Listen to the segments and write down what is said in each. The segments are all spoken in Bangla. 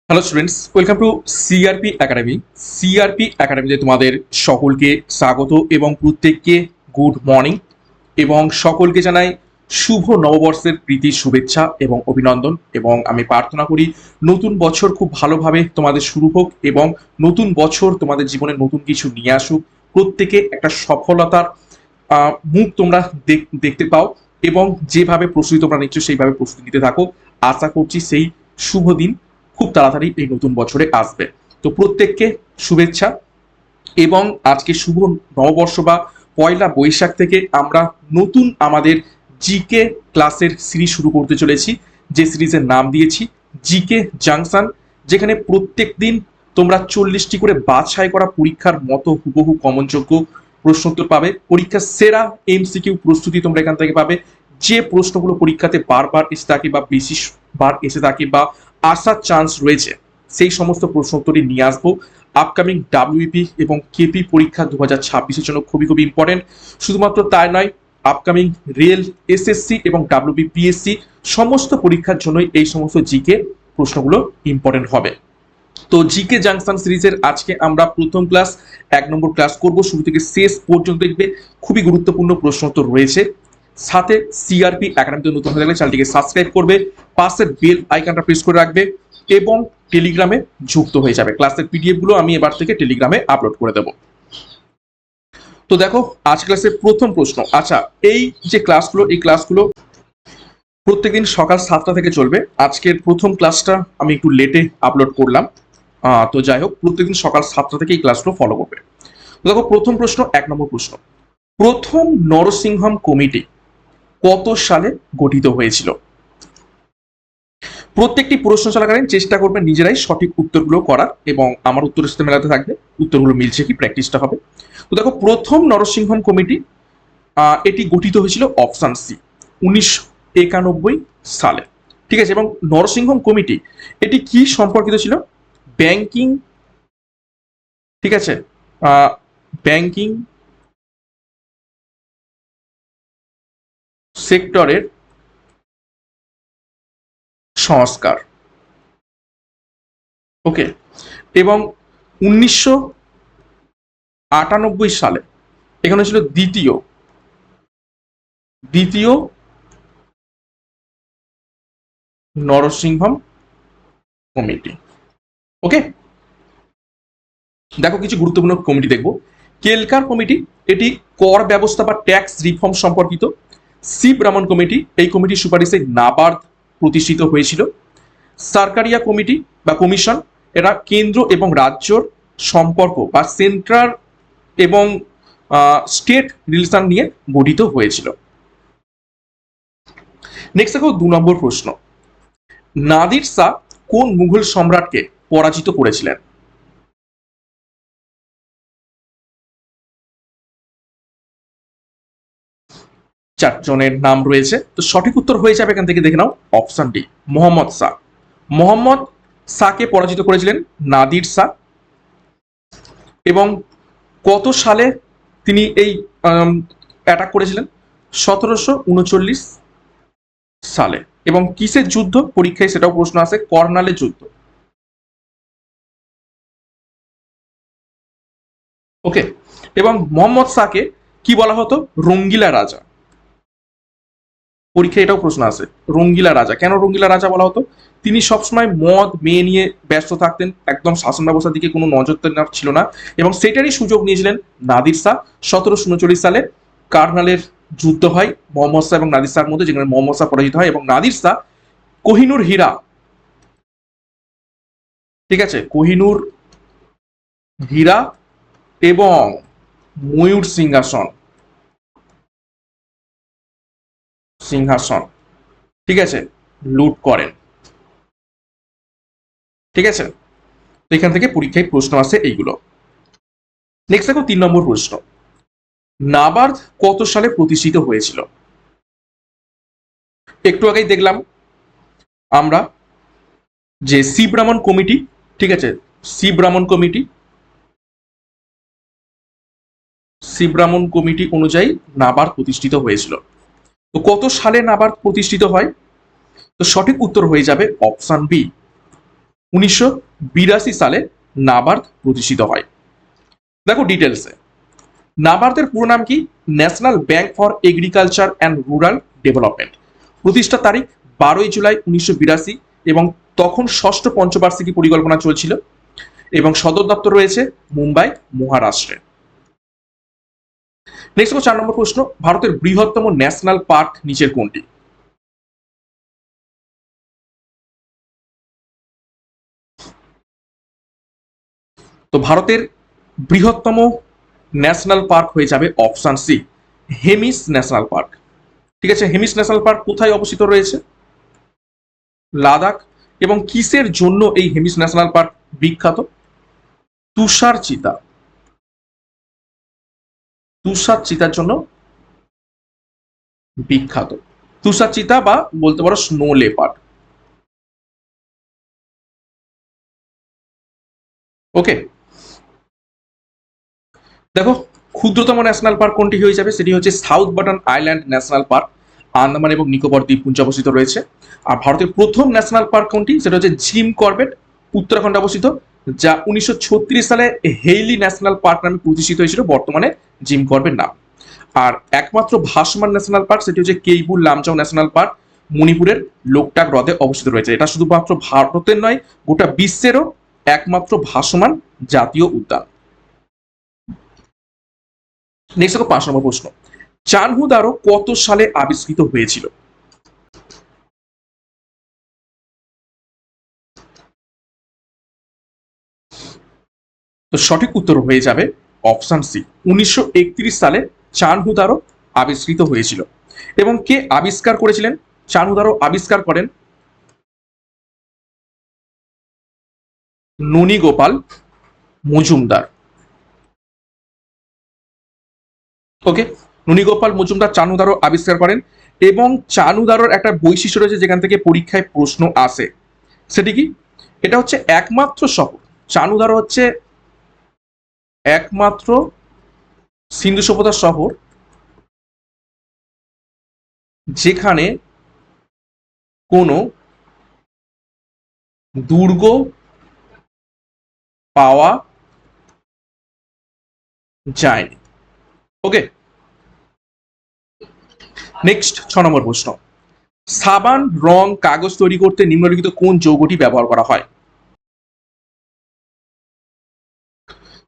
Hello students, welcome to CRP academy. CRP একাডেমিতে তোমাদের সকলকে স্বাগত এবং প্রত্যেককে গুড মর্নিং এবং সকলকে জানাই শুভ নববর্ষের প্রীতি শুভেচ্ছা এবং অভিনন্দন। এবং আমি প্রার্থনা করি নতুন বছর খুব ভালোভাবে তোমাদের শুরু হোক এবং নতুন বছর তোমাদের জীবনে নতুন কিছু নিয়ে আসুক। প্রত্যেকে একটা সফলতার মুখ তোমরা দেখতে পাও এবং যেভাবে প্রস্তুতি তোমরা নিচ্ছ সেইভাবে প্রস্তুতি নিতে থাকো। আশা করছি সেই শুভ দিন খুব তাড়াতাড়ি এই নতুন বছরে আসবে। তো প্রত্যেককে শুভেচ্ছা এবং আজকে শুভ নববর্ষ বা পয়লা বৈশাখ থেকে আমরা নতুন আমাদের জিকে ক্লাসের সিরিজ শুরু করতে চলেছি, যে সিরিজের নাম দিয়েছি জিকে জাংশন, যেখানে প্রত্যেক দিন তোমরা 40টি করে বাছাই করা পরীক্ষার মতো হুবহু কমনযোগ্য প্রশ্নোত্তর পাবে। পরীক্ষার সেরা এমসিকিউ প্রস্তুতি তোমরা এখান থেকে পাবে। যে প্রশ্নগুলো পরীক্ষাতে বারবার এসে থাকে বা বেশি বার এসে থাকে বা আসার চান্স রয়েছে, সেই সমস্ত প্রশ্নোত্তরই নিয়ে আসবো। আপকামিং ডাব্লিউপি এবং কেপি পরীক্ষা 2026-এর জন্য খুবই খুবই ইম্পর্টেন্ট। শুধুমাত্র তাই নয়, আপকামিং রেল, এসএসসি এবং ডাব্লিউবি পিএসসি সমস্ত পরীক্ষার জন্যই এই সমস্ত জিকে প্রশ্নগুলো ইম্পর্টেন্ট হবে। তো জিকে জাংশন সিরিজের আজকে আমরা প্রথম ক্লাস 1 নম্বর ক্লাস করব। শুরু থেকে শেষ পর্যন্ত দেখবে খুবই গুরুত্বপূর্ণ প্রশ্নোত্তর রয়েছে। সাথে সিআরপি একাডেমিতে নতুন হয়ে গেলে চ্যানেলটিকে সাবস্ক্রাইব করবে, পাশের বেল আইকনটা প্রেস করে রাখবে এবং টেলিগ্রামে যুক্ত হয়ে যাবে। ক্লাসের পিডিএফ গুলো আমি এবার থেকে টেলিগ্রামে আপলোড করে দেবো। তো দেখো, আজ ক্লাসের প্রথম প্রশ্ন। আচ্ছা, এই যে ক্লাসগুলো, এই ক্লাসগুলো প্রত্যেকদিন সকাল 7টা থেকে চলবে। আজকের প্রথম ক্লাসটা আমি একটু লেটে আপলোড করলাম। তো যাই হোক, প্রত্যেকদিন সকাল 7টা থেকে এই ক্লাসগুলো ফলো করবে। তো দেখো, প্রথম প্রশ্ন, 1 নম্বর প্রশ্ন। প্রথম নরসিংহম কমিটি কত সালে গঠিত হয়েছিল? প্রত্যেকটি প্রশ্ন চলাকালীন চেষ্টা করবে নিজেরাই সঠিক উত্তরগুলো করার এবং আমার উত্তরের সাথে মেলাতে থাকবে। উত্তরগুলো মিলছে কি, প্র্যাকটিসটা হবে। তো দেখো, প্রথম নরসিংহম কমিটি এটি গঠিত হয়েছিল অপশন সি, 1991 সালে। ঠিক আছে, এবং নরসিংহম কমিটি এটি কি সম্পর্কিত ছিল? ব্যাংকিং, ঠিক আছে, ব্যাংকিং সেক্টরের সংস্কার। ওকে, এবং 1998 সালে এখানে ছিল দ্বিতীয় নরসিংহম কমিটি। ওকে, দেখো কিছু গুরুত্বপূর্ণ কমিটি দেখবো। কেলকার কমিটি, এটি কর ব্যবস্থা বা ট্যাক্স রিফর্ম সম্পর্কিত। শিব রামন কমিটি, এই কমিটির সুপারিশে নাবার্ড প্রতিষ্ঠিত হয়েছিল। সরকারিয়া কমিটি বা কমিশন, এরা কেন্দ্র এবং রাজ্যর সম্পর্ক বা সেন্ট্রাল এবং স্টেট রিলেশন নিয়ে গঠিত হয়েছিল। নেক্সট দেখো, 2 নম্বর প্রশ্ন। নাদির শাহ কোন মুঘল সম্রাটকে পরাজিত করেছিলেন? চারজনের নাম রয়েছে, তো সঠিক উত্তর হয়ে যাবে এখান থেকে দেখে নাও অপশন ডি, মোহাম্মদ শাহ। মোহাম্মদ শাহকে পরাজিত করেছিলেন নাদির শাহ। এবং কত সালে তিনি এই অ্যাটাক করেছিলেন? 1739 সালে। এবং কিসের যুদ্ধ? পরীক্ষায় সেটাও প্রশ্ন আসে, কর্নালের যুদ্ধ। ওকে, এবং মোহাম্মদ শাহকে কি বলা হতো? রঙ্গিলা রাজা। পরীক্ষায় এটাও প্রশ্ন আসে, রঙ্গিলা রাজা। কেন রঙ্গিলা রাজা বলা হতো? তিনি সবসময় মদ মেয়ে নিয়ে ব্যস্ত থাকতেন, একদম শাসন ব্যবস্থার দিকে কোনো নজর ছিল না, এবং সেটারই সুযোগ নিয়েছিলেন নাদির শাহ। 1739 সালে কার্নালের যুদ্ধ হয় মোহাম্মদ শাহ এবং নাদির শাহর মধ্যে, যেখানে মোহাম্মদ শাহ পরাজিত হয় এবং নাদির শাহ কোহিনুর হীরা, ঠিক আছে, কোহিনুর হীরা এবং ময়ূর সিংহাসন, ঠিক আছে, লুট করেন। ঠিক আছে, এখান থেকে পরীক্ষায় প্রশ্ন আসে এইগুলো। নেক্সট দেখো, 3 নম্বর প্রশ্ন। নাবার্ড কত সালে প্রতিষ্ঠিত হয়েছিল? একটু আগেই দেখলাম আমরা যে শিবরামন কমিটি, ঠিক আছে, শিবরামন কমিটি অনুযায়ী নাবার্ড প্রতিষ্ঠিত হয়েছিল। তো কত সালে নাবার্ড প্রতিষ্ঠিত হয়? তো সঠিক উত্তর হয়ে যাবে অপশন বি, 1982 সালে নাবার্ড প্রতিষ্ঠিত হয়। দেখো ডিটেলসে, নাবার্ডের পুরো নাম কি? National bank for agriculture and rural development. প্রতিষ্ঠা তারিখ 12 জুলাই 1982 এবং তখন ষষ্ঠ পঞ্চবার্ষিকী পরিকল্পনা চলছিল এবং সদর দপ্তর রয়েছে মুম্বাই, মহারাষ্ট্রে। নেক্সট 4 নম্বর প্রশ্ন, ভারতের বৃহত্তম ন্যাশনাল পার্ক নিচের কোনটি? তো ভারতের বৃহত্তম ন্যাশনাল পার্ক হয়ে যাবে option C, Hemis national park. ঠিক আছে, হেমিস ন্যাশনাল পার্ক কোথায় অবস্থিত রয়েছে? লাদাখ। এবং কিসের জন্য এই হেমিস ন্যাশনাল পার্ক বিখ্যাত? তুষার চিতা, তুষার চিতার জন্য বিখ্যাত। তুষার চিতা বা বলতে পারো স্নো লেপার্ড। ওকে, দেখো ক্ষুদ্রতম ন্যাশনাল পার্ক কোনটি হয়ে যাবে? সেটি হচ্ছে south button island national park, Andaman এবং নিকোবর দ্বীপপুঞ্জে অবস্থিত রয়েছে। আর ভারতের প্রথম ন্যাশনাল পার্ক কোনটি? সেটা হচ্ছে জিম করবেট, উত্তরাখণ্ডে অবস্থিত, যা 1936 সালে হেইলি ন্যাশনাল পার্ক নামে প্রতিষ্ঠিত হয়েছিল, বর্তমানে জিম করবেট নাম। আর একমাত্র ভাসমান ন্যাশনাল পার্ক সেটি হচ্ছে কেইবুল লামজাও ন্যাশনাল পার্ক, মণিপুরের লোকটাক হ্রদে অবস্থিত রয়েছে। এটা শুধুমাত্র ভারতের নয়, গোটা বিশ্বেরও একমাত্র ভাসমান জাতীয় উদ্যান। নেক্সট দেখো 5 নম্বর প্রশ্ন, চানহু দারো কত সালে আবিষ্কৃত হয়েছিল? তো সঠিক উত্তর হয়ে যাবে অপশন সি, 1931 সালে চানহু দারো আবিষ্কৃত হয়েছিল। এবং কে আবিষ্কার করেছিলেন? চানহু দারো আবিষ্কার করেন ননী গোপাল মজুমদার। ওকে, ননী গোপাল মজুমদার চানহু দারো আবিষ্কার করেন। এবং চানহু দারোর একটা বৈশিষ্ট্য রয়েছে যেখান থেকে পরীক্ষায় প্রশ্ন আসে, সেটি কি? এটা হচ্ছে একমাত্র শহর, চানহু দারো হচ্ছে একমাত্র সিন্ধু সভ্যতার শহর যেখানে কোনো দুর্গ পাওয়া যায়নি। ওকে, নেক্সট 6 নম্বর প্রশ্ন, সাবান, রং, কাগজ তৈরি করতে নিম্নলিখিত কোন যৌগটি ব্যবহার করা হয়?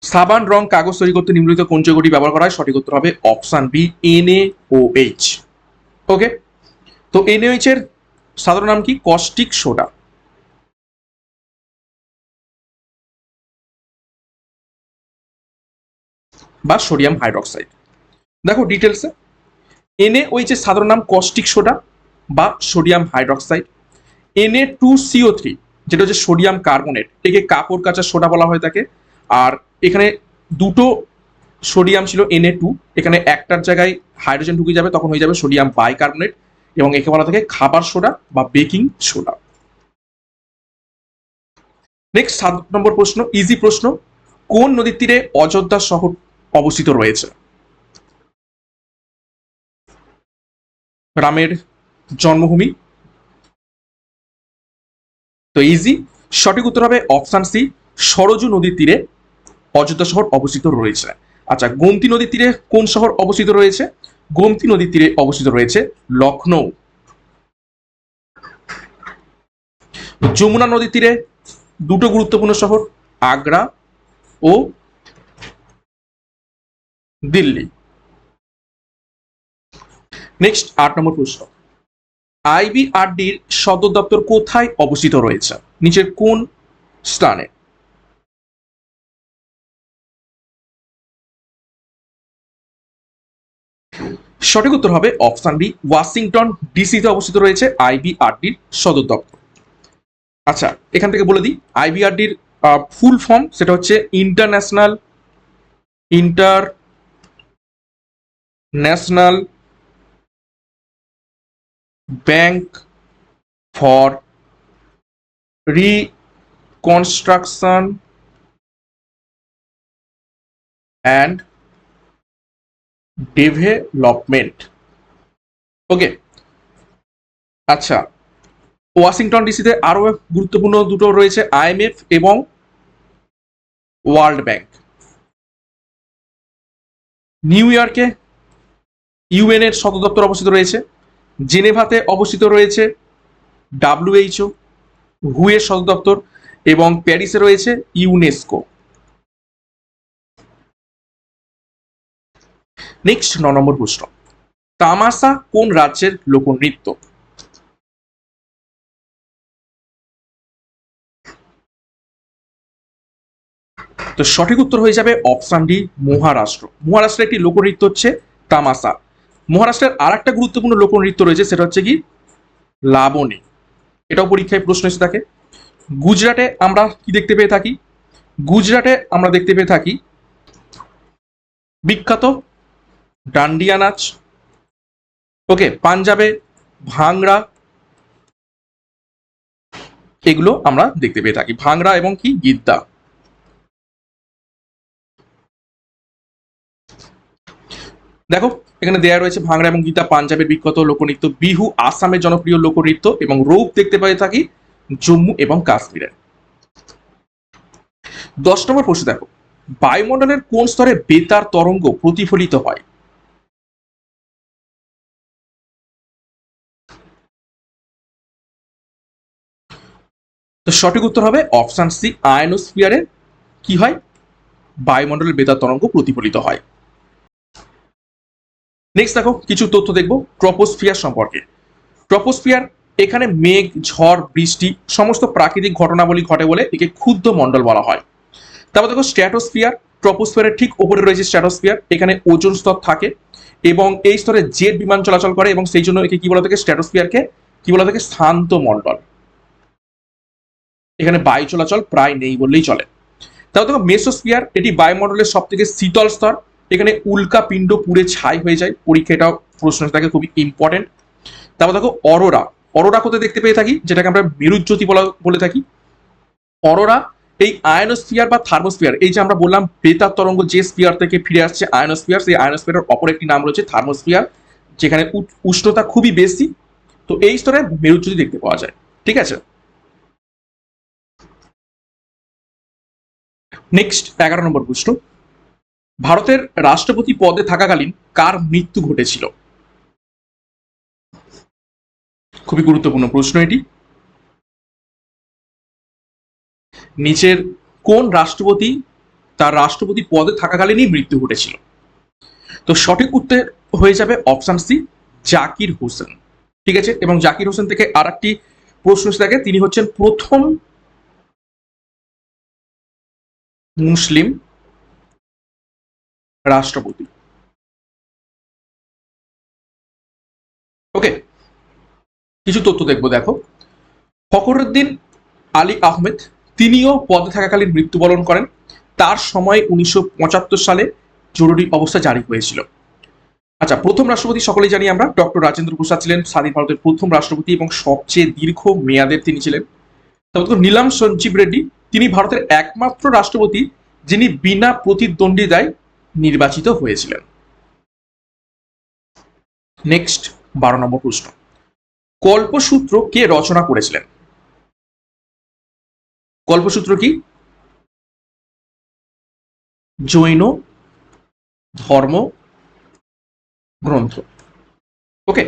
সাবান, রং, কাগজ তৈরি করতে নিম্নলিখিত কোন যৌগটি ব্যবহার করা হয়? সঠিক উত্তর হবে অপশন বি, NaOH। ওকে, তো NaOH এর সাধারণ নাম কি? কস্টিক সোডা বা সোডিয়াম হাইড্রক্সাইড। দেখো ডিটেলসে, NaOH এর সাধারণ নাম কস্টিক সোডা বা সোডিয়াম হাইড্রক্সাইড। Na2CO3 যেটা হচ্ছে সোডিয়াম কার্বনেট, একে কাপড় কাচা সোডা বলা হয় থাকে। আর এখানে দুটো সোডিয়াম ছিল Na2, এখানে একটার জায়গায় হাইড্রোজেন ঢুকে যাবে, তখন হয়ে যাবে সোডিয়াম বাইকার্বনেট, এবং একে বলা থাকে খাবার সোডা বা বেকিং সোডা। নেক্সট 7 নম্বর প্রশ্ন, ইজি প্রশ্ন, কোন নদীর তীরে অযোধ্যা শহর অবস্থিত রয়েছে? রামের জন্মভূমি। তো ইজি, সঠিক উত্তর হবে অপশন সি, সরজু নদীর তীরে অযোধ্যা শহর অবস্থিত রয়েছে। আচ্ছা, গোমতী নদীর তীরে কোন শহর অবস্থিত রয়েছে? গোমতী নদীর তীরে অবস্থিত রয়েছে লখনৌ। যমুনা নদীর তীরে দুটো গুরুত্বপূর্ণ শহর, আগ্রা ও দিল্লি। নেক্সট 8 নম্বর প্রশ্ন, IBRDর সদর দপ্তর কোথায় অবস্থিত রয়েছে? নিচের কোন স্থানে? সঠিক উত্তর হবে অপশন বি, ওয়াশিংটন ডিসিতে অবস্থিত রয়েছে IBRDর সদর দপ্তর। আচ্ছা, এখান থেকে বলে দিই, IBRDর ফুল ফর্ম সেটা হচ্ছে International Bank for Reconstruction and Development. Okay, আচ্ছা, ওয়াশিংটন ডিসিতে আরো গুরুত্বপূর্ণ দুটো রয়েছে, আইএমএফ এবং ওয়ার্ল্ড ব্যাংক। নিউ ইয়র্কে ইউএন এর সদর দপ্তর অবস্থিত রয়েছে। জেনেভাতে অবস্থিত রয়েছে ডাব্লিউএইচও হু এর সদর দপ্তর, এবং প্যারিসে রয়েছে ইউনেস্কো। নেক্সট 9 নম্বর প্রশ্ন, তামাশা কোন রাজ্যের লোকনৃত্য? তো সঠিক উত্তর হয়ে যাবে অপশন ডি, মহারাষ্ট্র। মহারাষ্ট্রের একটি লোকনৃত্য হচ্ছে তামাশা। মহারাষ্ট্রের আর একটা গুরুত্বপূর্ণ লোকনৃত্য রয়েছে, সেটা হচ্ছে কি লাবণী। এটাও পরীক্ষায় প্রশ্ন এসে থাকে। গুজরাটে আমরা কি দেখতে পেয়ে থাকি? গুজরাটে আমরা দেখতে পেয়ে থাকি বিখ্যাত ডান্ডিয়া নাচ। ওকে, পাঞ্জাবে ভাংড়া, এগুলো আমরা দেখতে পেয়ে থাকি, ভাংড়া এবং কি গিদ্দা। দেখো এখানে দেয়া রয়েছে ভাংড়া এবং গীতা পাঞ্জাবের বিখ্যাত লোকনৃত্য, বিহু আসামের জনপ্রিয় লোকনৃত্য, এবং রৌপ দেখতে পেয়ে থাকি জম্মু এবং কাশ্মীরে। 10 নম্বর প্রশ্ন দেখো, বায়ুমণ্ডলের কোন স্তরে বেতার তরঙ্গ প্রতিফলিত হয়? তো সঠিক উত্তর হবে অপশন সি, আয়নোস্ফিয়ারে কি হয়, বায়ুমণ্ডলের বেতার তরঙ্গ প্রতিফলিত হয়। নেক্সট দেখো কিছু তথ্য দেখবো ট্রপোস্ফিয়ার সম্পর্কে। ট্রপোস্ফিয়ার, এখানে মেঘ, ঝড়, বৃষ্টি সমস্ত প্রাকৃতিক ঘটনাবলী ঘটে বলে একে ক্ষুদ্র মণ্ডল বলা হয়। তারপর দেখো স্ট্র্যাটোস্ফিয়ার, ট্রপোস্ফিয়ারের ঠিক উপরে রয়েছে স্ট্র্যাটোস্ফিয়ার, এখানে ওজোন স্তর থাকে এবং এই স্তরে জেট বিমান চলাচল করে এবং সেই জন্য একে কি বলা থাকে, স্ট্র্যাটোস্ফিয়ারকে কি বলা থাকে, শান্ত মণ্ডল। এখানে বায়ু চলাচল প্রায় নেই বললেই চলে। তারপর দেখো মেসোস্ফিয়ার, এটি বায়ুমণ্ডলের সব থেকে শীতল স্তর, এখানে উল্কা পিণ্ড পুড়ে ছাই হয়ে যায়, পরীক্ষা এটাও প্রশ্ন থাকে, খুবই ইম্পর্টেন্ট। তারপর দেখো অরোরা, অরোরা কোথায় দেখতে পেয়ে থাকি, যেটাকে আমরা মেরুজ্যোতি বলে থাকি। অরোরা এই আয়নোস্ফিয়ার বা থার্মোস্ফিয়ার, এই যে আমরা বললাম বেতার তরঙ্গ যে স্ফিয়ার থেকে ফিরে আসছে আয়নোস্ফিয়ার, সেই আয়নোস্ফিয়ারের অপর একটি নাম রয়েছে থার্মোস্ফিয়ার, যেখানে উষ্ণতা খুবই বেশি। তো এই স্তরে মেরুজ্যোতি দেখতে পাওয়া যায়। ঠিক আছে, নেক্সট 11 নম্বর প্রশ্ন, ভারতের রাষ্ট্রপতি পদে থাকাকালীন কার মৃত্যু ঘটেছিল? খুবই গুরুত্বপূর্ণ প্রশ্ন এটি। নিচের কোন রাষ্ট্রপতি তার রাষ্ট্রপতি পদে থাকাকালীনই মৃত্যু ঘটেছিল? তো সঠিক উত্তর হয়ে যাবে অপশন সি, জাকির হোসেন। ঠিক আছে, এবং জাকির হোসেন থেকে আর একটি প্রশ্ন এসে থাকে, তিনি হচ্ছেন প্রথম মুসলিম রাষ্ট্রপতি। ওকে, কিছু তথ্য দেখবো। দেখো ফখরুদ্দিন আলী আহমেদ, তিনিও পদে থাকাকালীন মৃত্যুবরণ করেন। তার সময় 1975 সালে জরুরি অবস্থা জারি হয়েছিল। আচ্ছা, প্রথম রাষ্ট্রপতি সকলেই জানি আমরা, ডক্টর রাজেন্দ্র প্রসাদ ছিলেন স্বাধীন ভারতের প্রথম রাষ্ট্রপতি এবং সবচেয়ে দীর্ঘ মেয়াদের তিনি ছিলেন। তারপর নীলাম সঞ্জীব রেড্ডি, তিনি ভারতের একমাত্র রাষ্ট্রপতি যিনি বিনা প্রতিদ্বন্দ্বিতায় নির্বাচিত হয়েছিলেন। নেক্সট 12 নম্বর প্রশ্ন, কল্পসূত্র কে রচনা করেছিলেন? কল্পসূত্র কি জৈন ধর্ম গ্রন্থ। ওকে,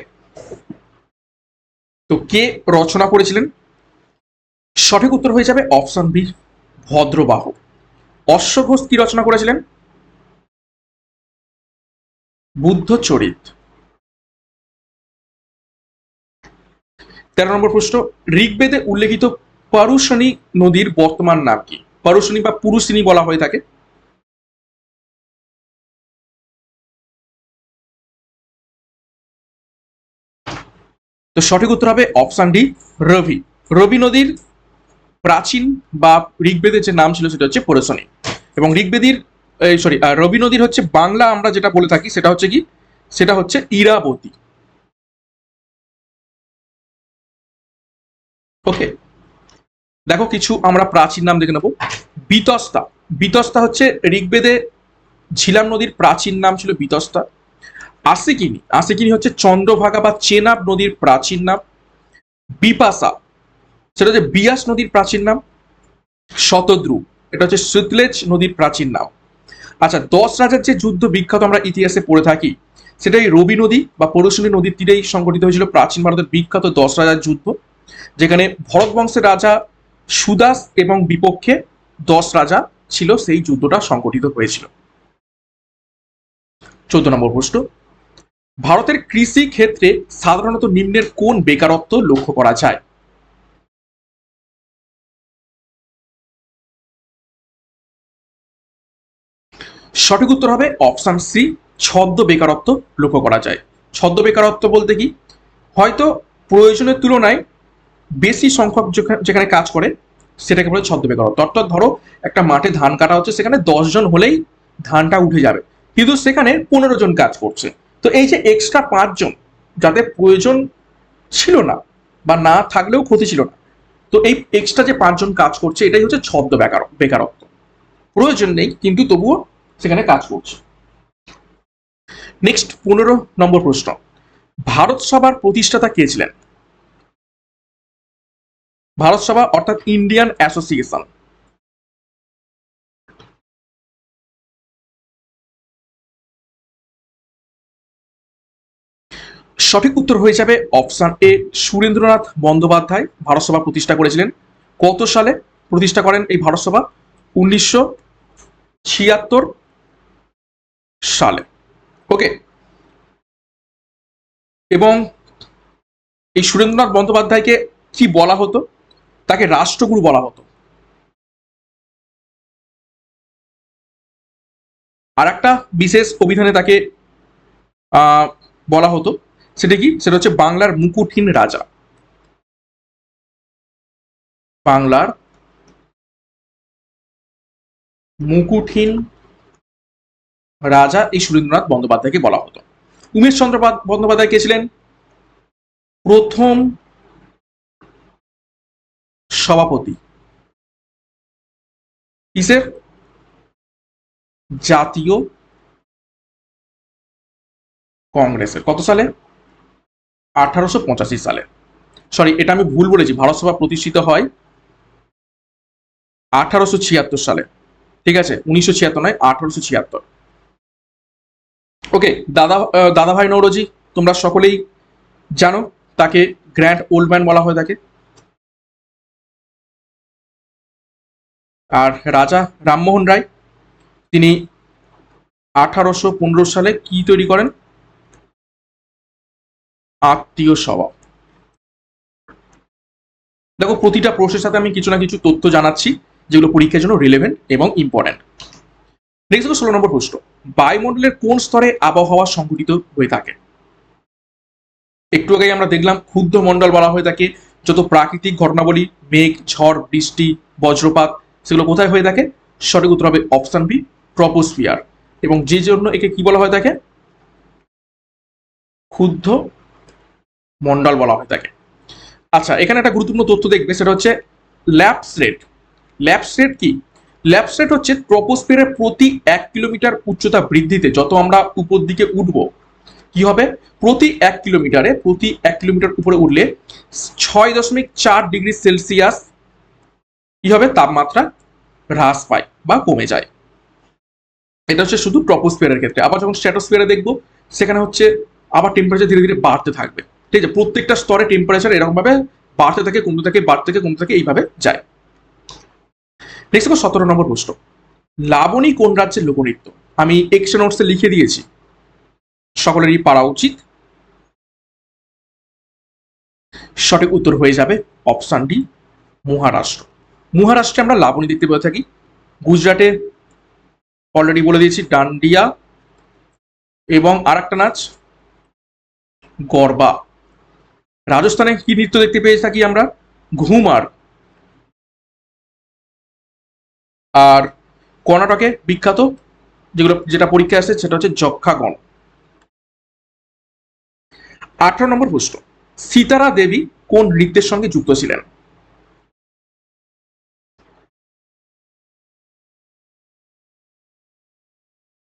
তো কে রচনা করেছিলেন? সঠিক উত্তর হয়ে যাবে অপশন বি, ভদ্রবাহ। অশ্বঘোষ কি রচনা করেছিলেন? বুদ্ধচরিত। 13 নম্বর প্রশ্ন, ঋগ্বেদে উল্লেখিত পরুষণী নদীর বর্তমান নাম কি? পরুষণী বা পুরুষিনী বলা হয়ে থাকে। তো সঠিক উত্তর হবে অপশন ডি, রবি। রবি নদীর প্রাচীন বা ঋগ্বেদের যে নাম ছিল সেটা হচ্ছে পরশনী, এবং ঋগ্বেদীর রবি নদীর হচ্ছে বাংলা আমরা যেটা বলে থাকি সেটা হচ্ছে কি, সেটা হচ্ছে ইরাবতী। ওকে, দেখো কিছু আমরা প্রাচীন নাম দেখে নেবো। বিতস্তা, বিতস্তা হচ্ছে ঋগ্বেদে ঝিলাম নদীর প্রাচীন নাম ছিল বিতস্তা। আশিকিনী, আশিকিনী হচ্ছে চন্দ্রভাগা বা চেনাব নদীর প্রাচীন নাম। বিপাশা, সেটা হচ্ছে বিয়াস নদীর প্রাচীন নাম। শতদ্রু, এটা হচ্ছে সতলেজ নদীর প্রাচীন নাম। আচ্ছা, 10 রাজার যে যুদ্ধ বিখ্যাত আমরা ইতিহাসে পড়ে থাকি, সেটাই রবি নদী বা পরশুনী নদীর তীরেই সংঘটিত হয়েছিল প্রাচীন ভারতের বিখ্যাত 10 রাজার যুদ্ধ, যেখানে ভরত বংশের রাজা সুদাস এবং বিপক্ষে 10 রাজা ছিল, সেই যুদ্ধটা সংঘটিত হয়েছিল। 14 নম্বর প্রশ্ন, ভারতের কৃষি ক্ষেত্রে সাধারণত নিম্নের কোন বেকারত্ব লক্ষ্য করা যায়? সঠিক উত্তর হবে অপশন সি, ছদ্ম বেকারত্ব লক্ষ্য করা যায়। ছদ্ম বেকারত্ব বলতে কি, হয়তো প্রয়োজনের তুলনায় বেশি সংখ্যক যেখানে কাজ করে সেটাকে বলে ছদ্ম বেকারত্ব। অর্থাৎ ধরো একটা মাঠে ধান কাটা হচ্ছে, সেখানে 10 জন হলেই ধানটা উঠে যাবে, কিন্তু সেখানে 15 জন কাজ করছে। তো এই যে এক্সট্রা 5 জন যাদের প্রয়োজন ছিল না বা না থাকলেও ক্ষতি ছিল না, তো এই এক্সট্রা যে 5 জন কাজ করছে এটাই হচ্ছে ছদ্ম বেকারত্ব। প্রয়োজন নেই কিন্তু তবুও সেখানে কাজ করছে। নেক্সট 15 নম্বর প্রশ্ন, ভারত সভার প্রতিষ্ঠাতা কে ছিলেন? ভারত সভা অর্থাৎ ইন্ডিয়ান অ্যাসোসিয়েশন। সঠিক উত্তর হয়ে যাবে অপশন এ, সুরেন্দ্রনাথ বন্দ্যোপাধ্যায় ভারত সভা প্রতিষ্ঠা করেছিলেন। কত সালে প্রতিষ্ঠা করেন এই ভারত সভা? 1976 সালে। ওকে, এবং এই সুরেন্দ্রনাথ বন্দ্যোপাধ্যায়কে কি বলা হতো? তাকে রাষ্ট্রগুরু বলা হতো। আর একটা বিশেষ অভিধানে তাকে বলা হতো, সেটা কি? সেটা হচ্ছে বাংলার মুকুটহীন রাজা। বাংলার মুকুটহীন রাজা এই সুরেন্দ্রনাথ বন্দ্যোপাধ্যায়কে বলা হতো। উমেশ চন্দ্র বন্দ্যোপাধ্যায় কে ছিলেন? প্রথম সভাপতি কিসের? জাতীয় কংগ্রেসের। কত সালে? 1885 সালে। সরি, এটা আমি ভুল বলেছি, ভারত সভা প্রতিষ্ঠিত হয় 1876 সালে। ঠিক আছে, 1976 নয়, 1876। ওকে, দাদা ভাই নৌরোজি তোমরা সকলেই জানো, তাকে গ্র্যান্ড ওল্ড ম্যান বলা হয়ে থাকে। আর রাজা রামমোহন রায়, তিনি 1815 সালে কি তৈরি করেন? আত্মীয় সভা। দেখো, প্রতিটা প্রশ্নের সাথে আমি কিছু না কিছু তথ্য জানাচ্ছি যেগুলো পরীক্ষার জন্য রিলেভেন্ট এবং ইম্পর্টেন্ট। নেক্সট 16 নম্বর প্রশ্ন, বায়ুমণ্ডলের কোন স্তরে আবহাওয়া সংঘটিত হয়ে থাকে? একটু আগেই আমরা দেখলাম ক্ষুদ্র মণ্ডল বলা হয়ে থাকে যত প্রাকৃতিক ঘটনাবলী, মেঘ, ঝড়, বৃষ্টি, বজ্রপাত, সেগুলো কোথায় হয়ে থাকে? সঠিক উত্তর হবে অপশন বি, ট্রপোস্ফিয়ার। এবং যে জন্য একে কি বলা হয়ে থাকে? ক্ষুদ্র মণ্ডল বলা হয়ে থাকে। আচ্ছা, এখানে একটা গুরুত্বপূর্ণ তথ্য দেখবে, সেটা হচ্ছে ল্যাপস রেট। ল্যাপস রেট কি? ল্যাপস রেট হচ্ছে ট্রপোস্ফিয়ারের প্রতি 1 কিলোমিটার উচ্চতা বৃদ্ধিতে যত আমরা উপর দিকে উঠবো, কি হবে? প্রতি 1 কিলোমিটার উপরে উঠলে 6.4 ডিগ্রি সেলসিয়াস কি হবে? তাপমাত্রা হ্রাস পায় বা কমে যায়। এটা হচ্ছে শুধু ট্রপোস্ফিয়ারের ক্ষেত্রে। আবার যখন স্ট্র্যাটোস্ফিয়ারে দেখবো, সেখানে হচ্ছে আবার টেম্পারেচার ধীরে ধীরে বাড়তে থাকবে। ঠিক আছে, প্রত্যেকটা স্তরে টেম্পারেচার এরকম ভাবে বাড়তে থাকে, কমতে থাকে, বাড়তে থাকে, কমতে থাকে, এইভাবে যায়। নেক্সট 17 নম্বর প্রশ্ন, লাবণী কোন রাজ্যের লোকনৃত্য? আমি এক্সট্রা নোটসে লিখে দিয়েছি, সকলেরই পারা উচিত। সঠিক উত্তর হয়ে যাবে অপশন ডি, মহারাষ্ট্র। মহারাষ্ট্রে আমরা লাবণী দেখতে পেয়ে থাকি। গুজরাটে অলরেডি বলে দিয়েছি ডান্ডিয়া, এবং আর একটা নাচ গরবা। রাজস্থানে কি নৃত্য দেখতে পেয়ে থাকি আমরা? ঘুমার। আর কর্ণাটকে বিখ্যাত যেটা পরীক্ষায় আসে সেটা হচ্ছে যক্ষাগণ। 18 নম্বর প্রশ্ন, সীতারা দেবী কোন নৃত্যের সঙ্গে যুক্ত ছিলেন?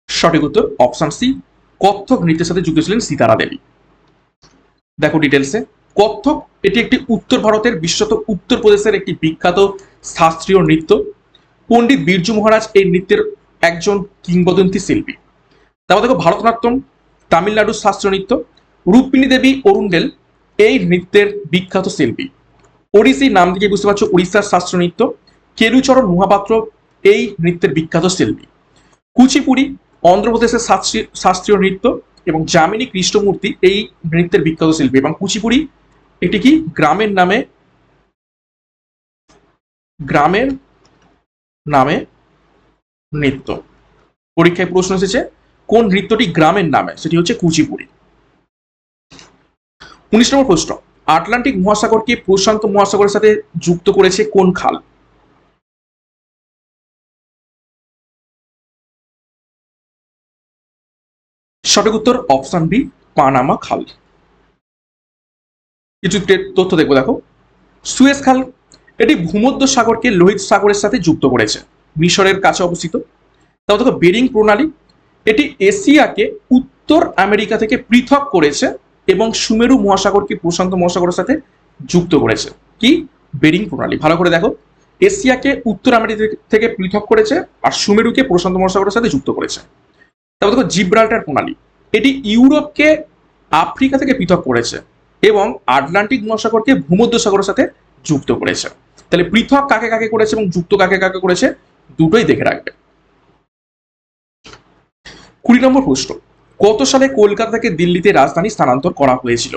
সঠিক উত্তর অপশন সি, কত্থক নৃত্যের সাথে যুক্ত ছিলেন সীতারা দেবী। দেখো ডিটেলসে, কত্থক এটি একটি উত্তর ভারতের, বিশেষত উত্তরপ্রদেশের একটি বিখ্যাত শাস্ত্রীয় নৃত্য। পণ্ডিত বিরজু মহারাজ এই নৃত্যের একজন কিংবদন্তি শিল্পী। তারপর দেখো ভারতনাট্যম, তামিলনাড়ুর শাস্ত্রীয় নৃত্য। রুক্মিণী দেবী অরুণ্ডেল এই নৃত্যের বিখ্যাত শিল্পী। ওড়িশি, নাম থেকে বুঝতে পারছো, উড়িষ্যার শাস্ত্রীয় নৃত্য। কেলুচরণ মহাপাত্র এই নৃত্যের বিখ্যাত শিল্পী। কুচিপুড়ি অন্ধ্রপ্রদেশের শাস্ত্রীয় নৃত্য এবং যামিনী কৃষ্ণমূর্তি এই নৃত্যের বিখ্যাত শিল্পী। এবং কুচিপুড়ি এটি কি গ্রামের নামে নৃত্য। পরীক্ষায় প্রশ্ন এসেছে কোন নৃত্যটি গ্রামের নামে, সেটি হচ্ছে কুচিপুড়ি। 19 নম্বর প্রশ্ন, আটলান্টিক মহাসাগরকে প্রশান্ত মহাসাগরের সাথে যুক্ত করেছে কোন খাল? সঠিক উত্তর অপশন বি, পানামা খাল। কিছু তথ্য দেখবো, দেখো সুয়েজ খাল এটি ভূমধ্য সাগরকে লোহিত সাগরের সাথে যুক্ত করেছে, মিশরের কাছে অবস্থিত। তাও দেখো বেরিং প্রণালী এটি এশিয়াকে উত্তর আমেরিকা থেকে পৃথক করেছে এবং সুমেরু মহাসাগরকে প্রশান্ত মহাসাগরের সাথে যুক্ত করেছে। কি বেরিং প্রণালী, ভালো করে দেখো, এশিয়াকে উত্তর আমেরিকা থেকে পৃথক করেছে আর সুমেরুকে প্রশান্ত মহাসাগরের সাথে যুক্ত করেছে। তারপর দেখো জিব্রাল্টার প্রণালী এটি ইউরোপকে আফ্রিকা থেকে পৃথক করেছে এবং আটলান্টিক মহাসাগরকে ভূমধ্য সাগরের সাথে যুক্ত করেছে। তাহলে পৃথক কাকে কাকে করেছে এবং যুক্ত কাকে কাকে করেছে দুটোই দেখে রাখবে। 20 নম্বর প্রশ্ন, কত সালে কলকাতা থেকে দিল্লিতে রাজধানী স্থানান্তর করা হয়েছিল?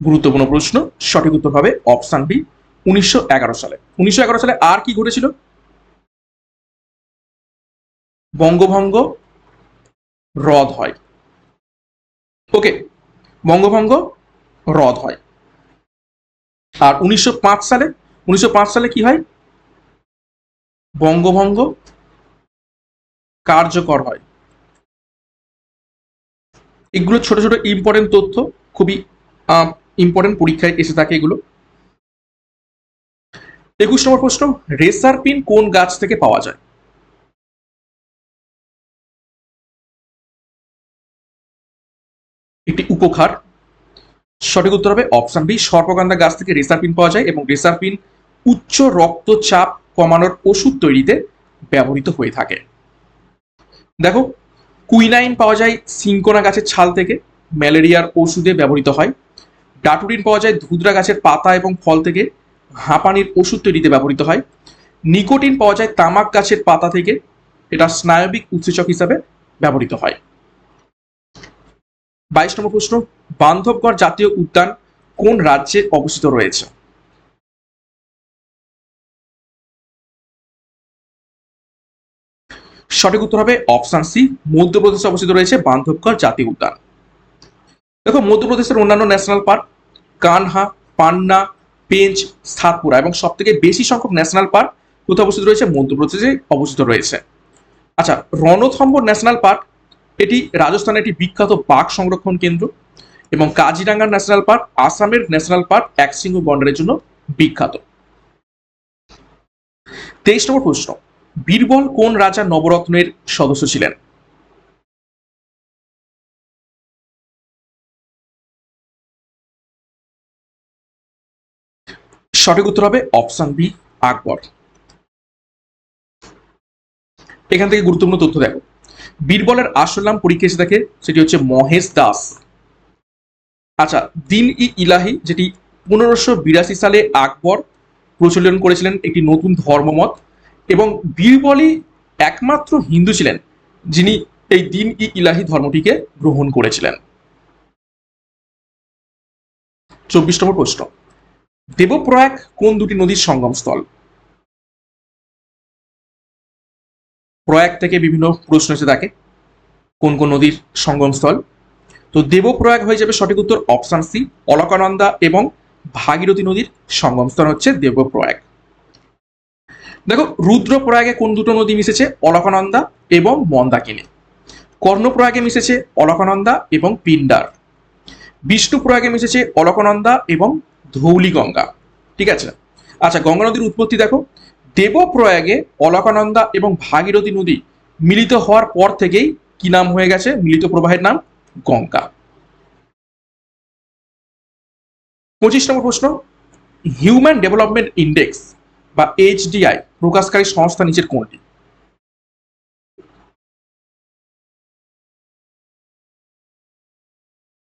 গুরুত্বপূর্ণ প্রশ্ন, সঠিক উত্তর হবে অপশন বি, 1911 সালে। 1911 সালে আর কি ঘটেছিল? বঙ্গভঙ্গ রদ হয়। ওকে, বঙ্গভঙ্গ রদ হয়। আর 1905 সালে কি হয়? বঙ্গভঙ্গ কার্যকর হয়। এগুলো ছোট ছোট ইম্পর্টেন্ট তথ্য, খুবই ইম্পর্টেন্ট, পরীক্ষায় এসে থাকে এগুলো। 21 নম্বর প্রশ্ন, রেসার পিন কোন গাছ থেকে পাওয়া যায়? একটি উপকার। সঠিক উত্তর হবে অপশন বি, সর্পগন্ধা গাছ থেকে রেসার পিন পাওয়া যায় এবং রেসার পিন উচ্চ রক্তচাপ কমানোর ওষুধ তৈরিতে ব্যবহৃত হয়ে থাকে। দেখো কুইনাইন পাওয়া যায় সিনকোনা গাছের ছাল থেকে, ম্যালেরিয়ার ওষুধে ব্যবহৃত হয়। ডাটুরিন পাওয়া যায় ধুতরা গাছের পাতা এবং ফল থেকে, হাঁপানির ওষুধ তৈরিতে ব্যবহৃত হয়। নিকোটিন পাওয়া যায় তামাক গাছের পাতা থেকে, এটা স্নায়বিক উৎসেচক হিসাবে ব্যবহৃত হয়। 22 নম্বর প্রশ্ন, বান্ধবগড় জাতীয় উদ্যান কোন রাজ্যে অবস্থিত রয়েছে? সঠিক উত্তর হবে অপশন সি, মধ্যপ্রদেশে অবস্থিত রয়েছে বান্ধবগড় জাতীয় উদ্যান। দেখো মধ্যপ্রদেশের অন্যান্য ন্যাশনাল পার্ক কানহা, পান্না, পেঞ্চ, সাতপুরা এবং সব থেকে বেশি সংখ্যক ন্যাশনাল পার্ক কোথায় অবস্থিত রয়েছে? মধ্যপ্রদেশে অবস্থিত রয়েছে। আচ্ছা, রণথম্বর ন্যাশনাল পার্ক এটি রাজস্থানের একটি বিখ্যাত বাঘ সংরক্ষণ কেন্দ্র এবং কাজিরাঙ্গা ন্যাশনাল পার্ক আসামের ন্যাশনাল পার্ক একশৃঙ্গ গন্ডারের জন্য বিখ্যাত। 23 নম্বর প্রশ্ন, বীরবল কোন রাজা নবরত্নের সদস্য ছিলেন? সঠিক উত্তর হবে অপশন বি, আকবর। এখান থেকে গুরুত্বপূর্ণ তথ্য দেখো, বীরবলের আসল নাম পরীক্ষা এসে থাকে, সেটি হচ্ছে মহেশ দাস। আচ্ছা, দিন ই ইলাহি যেটি 1582 সালে আকবর প্রচলন করেছিলেন, একটি নতুন ধর্মমত, এবং বীরবলই একমাত্র হিন্দু ছিলেন যিনি এই দিন ই ইলাহি ধর্মটিকে গ্রহণ করেছিলেন। 24 নম্বর প্রশ্ন, দেবপ্রয়াগ কোন দুটি নদীর সঙ্গমস্থল? প্রয়াগ থেকে বিভিন্ন প্রশ্ন এসে থাকে, কোন কোন নদীর সঙ্গমস্থল? তো দেবপ্রয়াগ হয়ে যাবে সঠিক উত্তর অপশন সি, অলকানন্দা এবং ভাগীরথী নদীর সঙ্গমস্থল হচ্ছে দেবপ্রয়াগ। দেখো রুদ্রপ্রয়াগে কোন দুটো নদী মিশেছে? অলকানন্দা এবং মন্দাকিনী। কর্ণপ্রয়াগে মিশেছে অলকানন্দা এবং পিন্ডার। বিষ্ণুপ্রয়াগে মিশেছে অলকানন্দা এবং ধৌলিগঙ্গা। ঠিক আছে। আচ্ছা, গঙ্গা নদীর উৎপত্তি দেখো, দেবপ্রয়াগে অলকানন্দা এবং ভাগীরথী নদী মিলিত হওয়ার পর থেকেই কি নাম হয়ে গেছে? মিলিত প্রবাহের নাম গঙ্গা। 25 নম্বর প্রশ্ন, হিউম্যান ডেভেলপমেন্ট ইন্ডেক্স বা এইচডিআই প্রকাশকারী সংস্থা নিচের কোনটি?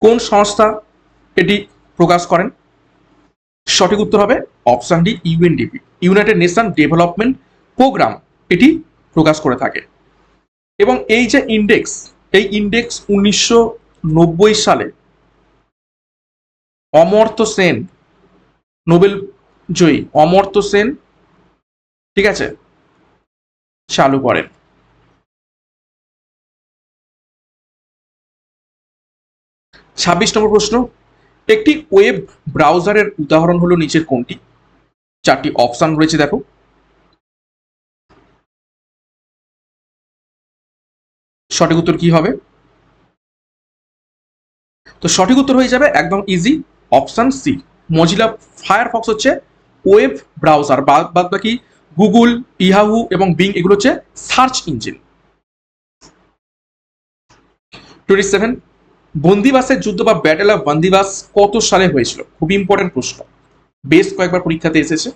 কোন সংস্থা এটি প্রকাশ করেন? সঠিক উত্তর হবে option D, UNDP, United Nation Development Programme এটি প্রকাশ করে থাকে। এবং এই যে ইন্ডেক্স, এই ইন্ডেক্স 1990 সালে অমর্ত্য সেন, নোবেল জয়ী অমর্ত্য সেন, ঠিক আছে, চালু করেন। 26 নম্বর প্রশ্ন, একটি ওয়েব ব্রাউজারের উদাহরণ হলো নিচের কোনটি? চারটি অপশন রয়েছে, দেখো। সঠিক উত্তর কি হবে? তো সঠিক উত্তর হয়ে যাবে একদম easy, option C, Mozilla Firefox হচ্ছে ওয়েব ব্রাউজার, বাদ বাকি গুগল, ইয়াহু এবং বিং এগুলো হচ্ছে সার্চ ইঞ্জিন। 27, বন্দিবাসের যুদ্ধ বা ব্যাটেল অফ বন্দিবাস কত সালে হয়েছিল? খুব ইম্পর্টেন্ট প্রশ্ন, বেশ কয়েকবার পরীক্ষাতে এসেছে।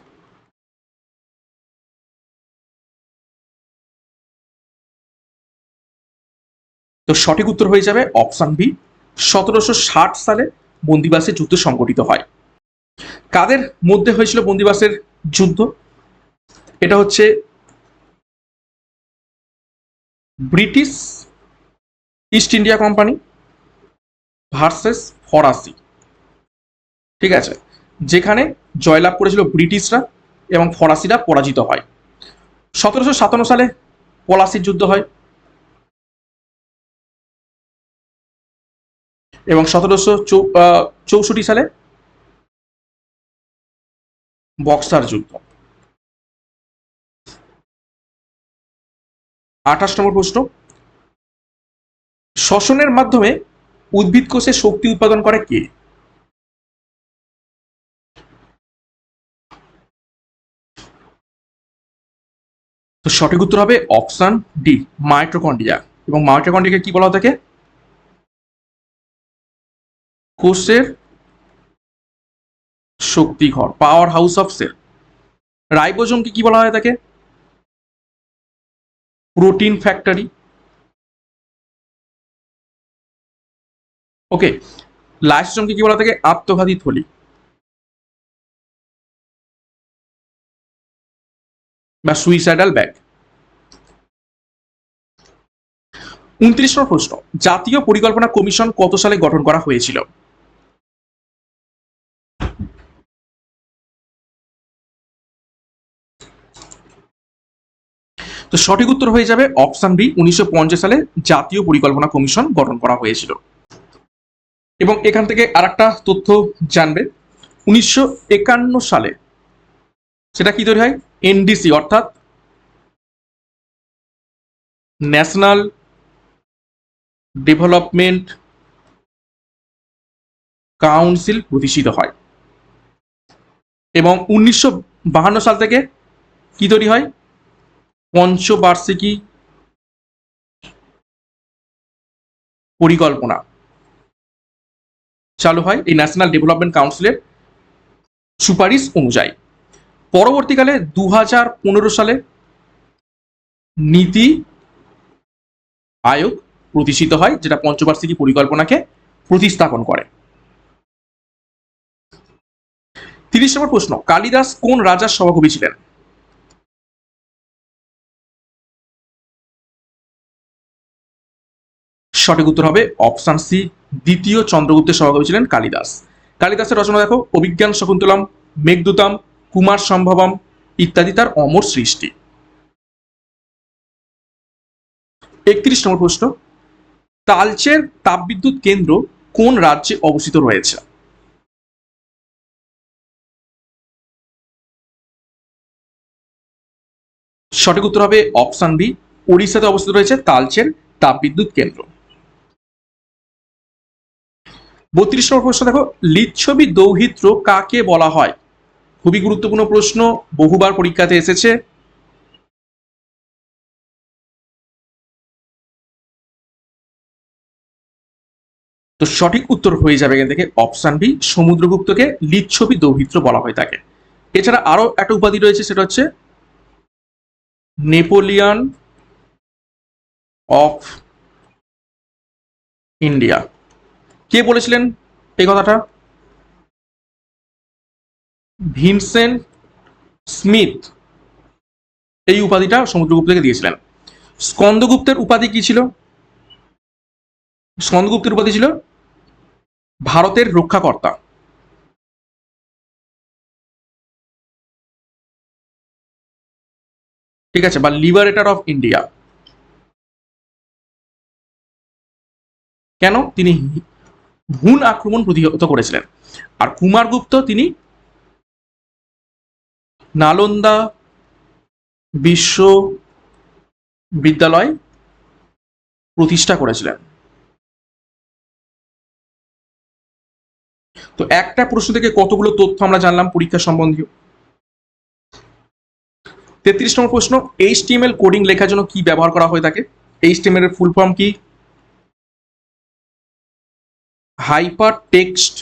তো সঠিক উত্তর হয়ে যাবে অপশন বি, 1760 সালে বন্দিবাসের যুদ্ধ সংগঠিত হয়। কাদের মধ্যে হয়েছিল বন্দিবাসের যুদ্ধ? এটা হচ্ছে British east India company versus ফরাসি, ঠিক আছে, যেখানে জয়লাভ করেছিল ব্রিটিশরা এবং ফরাসিরা পরাজিত হয়। 1757 সালে পলাশির যুদ্ধ হয় এবং 1764 সালে বক্সার যুদ্ধ। 28 নম্বর প্রশ্ন, শ্বসনের মাধ্যমে উদ্ভিদ কোষে শক্তি উৎপাদন করে কে? তো সঠিক উত্তর হবে অপশন ডি, মাইটোকন্ড্রিয়া। এবং মাইটোকন্ড্রিয়াকে কি বলা হয়ে থাকে? কোষের শক্তিঘর, পাওয়ার হাউস অফ সেল। রাইবোজোমকে কি বলা হয় থাকে? Protein factory. ওকে, লাইসোজোমকে কি বলা থাকে? আত্মঘাতী থলি বা সুইসাইডাল ব্যাগ। 29 নম্বর প্রশ্ন, জাতীয় পরিকল্পনা কমিশন কত সালে গঠন করা হয়েছিল? তো সঠিক উত্তর হয়ে যাবে অপশন বি, 1950 সালে জাতীয় পরিকল্পনা কমিশন গঠন করা হয়েছিল। এবং এখান থেকে আরেকটা তথ্য জানবে, 1951 সালে সেটা কি তৈরি হয়? এনডিসি অর্থাৎ ন্যাশনাল ডেভেলপমেন্ট কাউন্সিল প্রতিষ্ঠিত হয়। এবং 1952 সাল থেকে কি তৈরি হয়? পঞ্চবার্ষিকী পরিকল্পনা চালু হয় এই ন্যাশনাল ডেভেলপমেন্ট কাউন্সিলের সুপারিশ অনুযায়ী। পরবর্তীকালে 2015 সালে নীতি আয়োগ প্রতিষ্ঠিত হয়, যেটা পঞ্চবার্ষিকী পরিকল্পনাকে প্রতিস্থাপন করে। 30 নম্বর প্রশ্ন, কালিদাস কোন রাজার সভাকবি ছিলেন? সঠিক উত্তর হবে অপশন সি, দ্বিতীয় চন্দ্রগুপ্তের সভাকবি ছিলেন কালিদাস। কালিদাসের রচনা দেখো, অভিজ্ঞান শকুন্তলম, মেঘদূতম, কুমার সম্ভবম ইত্যাদি তার অমর সৃষ্টি। 31 নম্বর প্রশ্ন, তালচের তাপবিদ্যুৎ কেন্দ্র কোন রাজ্যে অবস্থিত রয়েছে? সঠিক উত্তর হবে অপশন বি, ওড়িশাতে অবস্থিত রয়েছে তালচের তাপবিদ্যুৎ কেন্দ্র। 32 নম্বর প্রশ্ন দেখো, লিচ্ছবি দৌহিত্র কাকে বলা হয়? খুবই গুরুত্বপূর্ণ প্রশ্ন, বহুবার পরীক্ষাতে এসেছে। সঠিক উত্তর হয়ে যাবে এখান থেকে অপশন বি, সমুদ্রগুপ্তকে লিচ্ছবি দৌহিত্র বলা হয়ে থাকে। এছাড়া আরো একটা উপাধি রয়েছে, সেটা হচ্ছে নেপোলিয়ন অফ ইন্ডিয়া। কে বলেছিলেন এই কথাটা? ভিনসেন্ট স্মিথ এই উপাধিটা সমুদ্রগুপ্তকে দিয়েছিলেন। স্কন্দগুপ্তের উপাধি কি ছিল? স্কন্দগুপ্তের উপাধি ছিল ভারতের রক্ষাকর্তা। ঠিক আছে, বা লিবারেটর অফ ইন্ডিয়া। কেন? তিনি হুন আক্রমণ প্রতিহত করেছিলেন। আর কুমারগুপ্ত তিনি নালন্দা বিশ্ববিদ্যালয় প্রতিষ্ঠা করেছিলেন। তো একটা প্রশ্ন থেকে কতগুলো তথ্য আমরা জানলাম পরীক্ষা সম্বন্ধীয়। 33 নম্বর প্রশ্ন, HTML কোডিং লেখার জন্য কি ব্যবহার করা হয়ে থাকে? HTML এর ফুল ফর্ম কি? Hyper text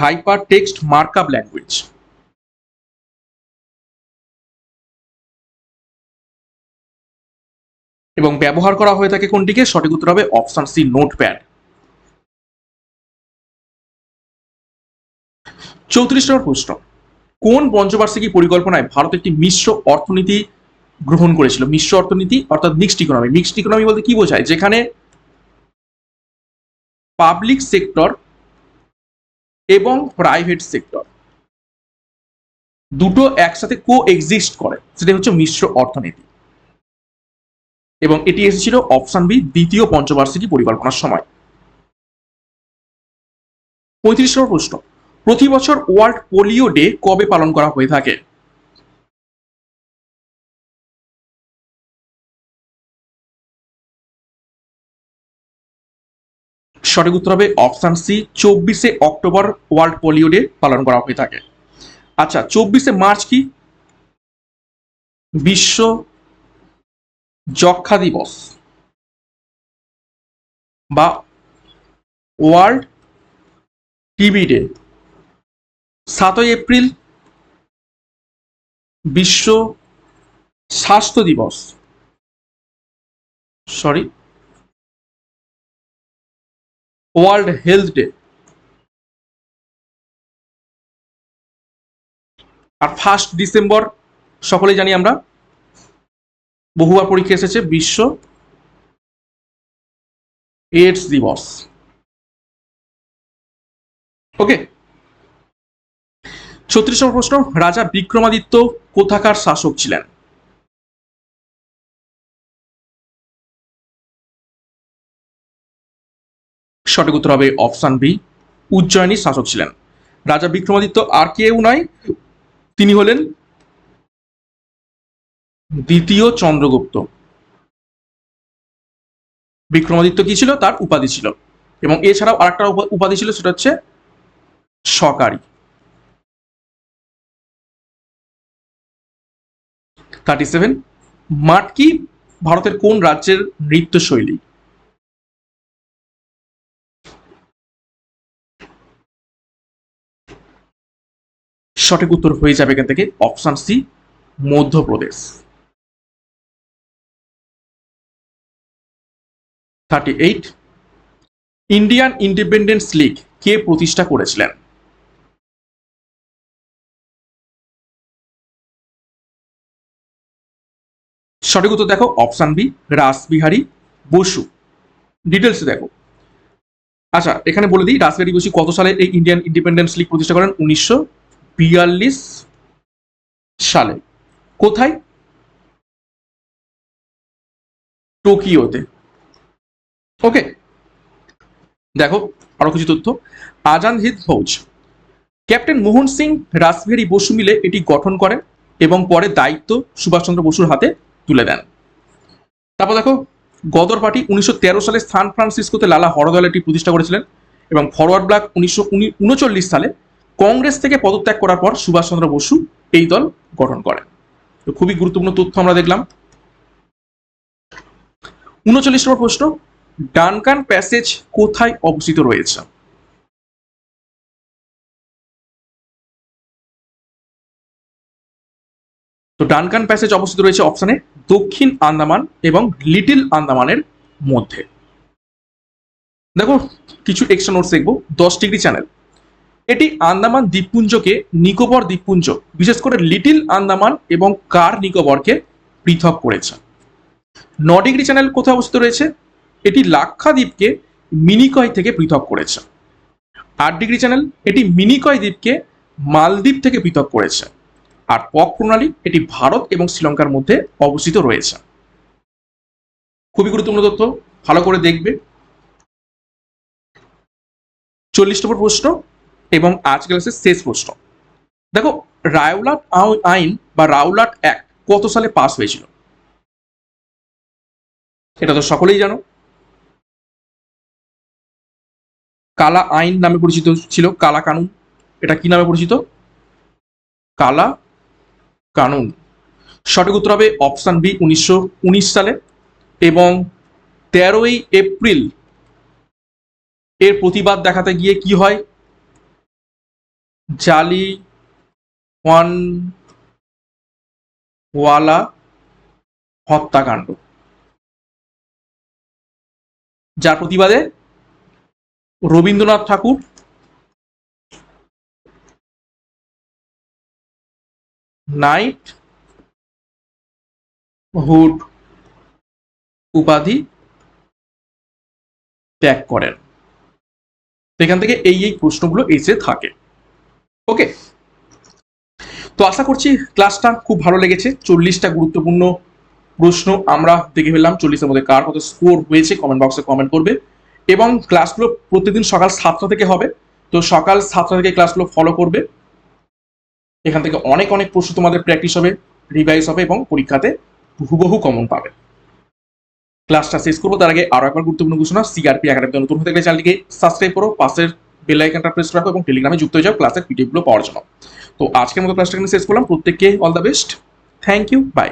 hyper text markup language. এবং ব্যবহার করা হয়ে থাকে কোনটিকে? সঠিক উত্তর হবে অপশন সি, নোটপ্যাড। 34 নম্বর প্রশ্ন, কোন পঞ্চবার্ষিকী পরিকল্পনায় ভারত একটি মিশ্র অর্থনীতি গ্রহণ করেছিল? মিশ্র অর্থনীতি অর্থাৎ মিক্সড ইকোনমি। মিক্সড ইকোনমি বলতে কি বোঝায়? যেখানে পাবলিক সেক্টর এবং প্রাইভেট সেক্টর দুটো একসাথে কো এক্সিস্ট করে, সেটা হচ্ছে মিশ্র অর্থনীতি। এবং এটি এসেছিল অপশন বি, দ্বিতীয় পঞ্চবার্ষিকী পরিকল্পনার সময়। 35 নম্বর প্রশ্ন, প্রতি বছর ওয়ার্ল্ড পোলিও ডে কবে পালন করা হয়ে থাকে? সঠিক উত্তর হবে অপশন সি, 24শে অক্টোবর ওয়ার্ল্ড পোলিও ডে পালন করা হয়ে থাকে। আচ্ছা, 24শে মার্চ কি? বিশ্ব যক্ষা দিবস বা ওয়ার্ল্ড টিবি ডে। 7ই এপ্রিল বিশ্ব স্বাস্থ্য দিবস, ওয়ার্ল্ড হেলথ ডে। আর 1 ডিসেম্বর সকলে জানি আমরা, বহুবার পরীক্ষা এসেছে, বিশ্ব এইডস দিবস। ওকে। 36 নম্বর প্রশ্ন, রাজা বিক্রমাদিত্য কোথাকার শাসক ছিলেন? সঠিক উত্তর হবে অপশন বি, উজ্জয়িনীর শাসক ছিলেন। রাজা বিক্রমাদিত্য আর কেউ নয়, তিনি হলেন দ্বিতীয় চন্দ্রগুপ্ত। বিক্রমাদিত্য কি ছিল? তার উপাধি ছিল। এবং এছাড়াও আরেকটা উপাধি ছিল, সেটা হচ্ছে সরকারি। 37, মাটকি ভারতের কোন রাজ্যের নৃত্যশৈলী? সঠিক উত্তর হয়ে যাবে এখান থেকে option C, Madhya Pradesh. 38, Indian Independence League কে প্রতিষ্ঠা করেছিলেন? সঠিক উত্তর দেখো option B, Rashbehari Bose. Details দেখো। আচ্ছা, এখানে বলে দিই, রাসবিহারী বসু কত সালে এই ইন্ডিয়ান ইন্ডিপেন্ডেন্স লীগ প্রতিষ্ঠা করেন? 1942 সালে। কোথায়? টোকিওতে। ওকে। দেখো আরো কিছু তথ্য। আজাদ হিন্দ ফৌজ, ক্যাপ্টেন মোহন সিং রাসবিহারী বসু মিলে এটি গঠন করেন এবং পরে দায়িত্ব সুভাষচন্দ্র বসুর হাতে তুলে দেন। তারপর দেখো, গদর পার্টি 1913 সালে সান ফ্রান্সিসকোতে লালা হরদয়াল এটি প্রতিষ্ঠা করেছিলেন। এবং ফরওয়ার্ড ব্লক 1939 সালে কংগ্রেস থেকে পদত্যাগ করার পর সুভাষচন্দ্র বসু এই দল গঠন করেন। তো খুবই গুরুত্বপূর্ণ তথ্য আমরা দেখলাম। 39 নম্বর প্রশ্ন, ডানকান প্যাসেজ কোথায় অবস্থিত রয়েছে? তো ডানকান প্যাসেজ অবস্থিত রয়েছে অপশনে দক্ষিণ আন্দামান এবং লিটল আন্দামানের মধ্যে। দেখো কিছু এক্সট্রা নোটস দেখবো। 10 ডিগ্রি চ্যানেল, এটি আন্দামান দ্বীপপুঞ্জকে নিকোবর দ্বীপপুঞ্জ, বিশেষ করে লিটল আন্দামান এবং কার নিকোবরকে পৃথক করেছে। 9 ডিগ্রি চ্যানেল কোথায় অবস্থিত রয়েছে? এটি লাক্ষাদ্বীপকে মিনিকয় থেকে পৃথক করেছে। 8 ডিগ্রি চ্যানেল, এটি মিনিকয় দ্বীপকে মালদ্বীপ থেকে পৃথক করেছে। আর পক প্রণালী, এটি ভারত এবং শ্রীলঙ্কার মধ্যে অবস্থিত রয়েছে। খুবই গুরুত্বপূর্ণ তথ্য, ভালো করে দেখবে। 40 নম্বর প্রশ্ন এবং আজ ক্লাসের শেষ প্রশ্ন। দেখো, রাওলাট আইন বা রাওলাট অ্যাক্ট কত সালে পাস হয়েছিল? এটা তো সকলেই জানো। কালা আইন নামে পরিচিত ছিল, কালা কানুন। এটা কি নামে পরিচিত? কালা কানুন। সঠিক উত্তর হবে অপশন বি, 1919 সালে। এবং 13 এপ্রিল এর প্রতিবাদ দেখাতে গিয়ে কি হয়? জালিয়ানওয়ালা হত্যাকাণ্ড, যার প্রতিবাদে রবীন্দ্রনাথ ঠাকুর নাইট হুড উপাধি ত্যাগ করেন। এখান থেকে এই প্রশ্নগুলো এসে থাকে। ওকে, তো আশা করছি ক্লাসটা খুব ভালো লেগেছে। 40টা গুরুত্বপূর্ণ প্রশ্ন আমরা দেখে ফেললাম। 40-এর মধ্যে কার কত স্কোর হয়েছে কমেন্ট বক্সে কমেন্ট করবে। এবং ক্লাসগুলো প্রতিদিন সকাল 7টা থেকে হবে, তো সকাল 7টা থেকে ক্লাসগুলো ফলো করবে। এখান থেকে অনেক অনেক প্রশ্ন তোমাদের প্র্যাকটিস হবে, রিভাইজ হবে এবং পরীক্ষাতে হুবহু কমন পাবে। ক্লাসটা শেষ করবো তার আগে আরো একবার গুরুত্বপূর্ণ ঘোষণা। সিআরপি একাডেমিতে নতুন হতে গেলে চ্যানেলটিকে সাবস্ক্রাইব করো, পাশের বেল আইকনটা প্রেস রাখো এবং টেলিগ্রামে যুক্ত হয়ে যাও ক্লাসের পিডিএফ গুলো পাওয়ার জন্য। তো আজকের মতো ক্লাসটা এখানে শেষ করলাম। প্রত্যেককে all the best. Thank you, by.